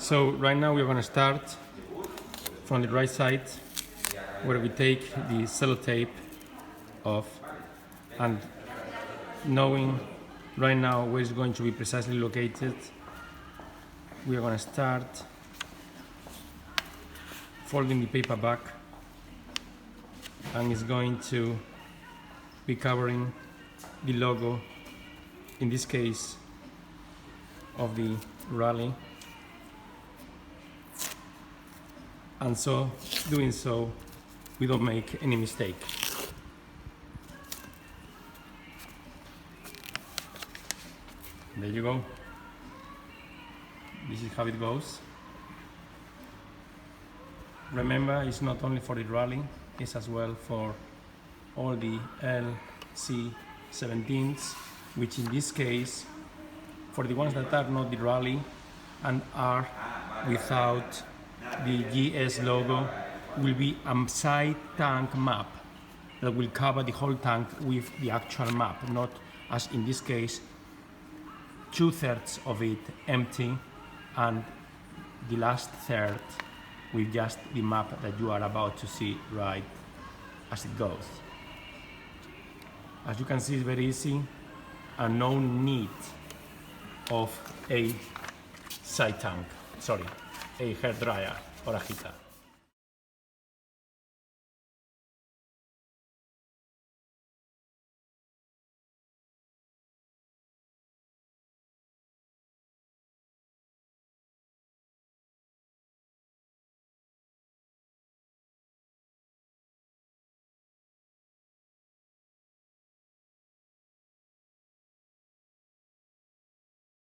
So right now we're going to start from the right side, where we take the sellotape off, and knowing right now where it's going to be precisely located, we are going to start folding the paper back, and it's going to be covering the logo, in this case of the Rallye, and so doing so we don't make any mistake. There you go. This is how it goes. Remember, it's not only for the Rallye, it's as well for all the LC17s, which in this case, for the ones that are not the Rallye and are without the GS logo, will be a side tank map that will cover the whole tank with the actual map, not as in this case 2/3 of it empty and the last third with just the map that you are about to see right as it goes. As you can see, it's very easy and no need of a side tank, sorry, a hair dryer or a heater.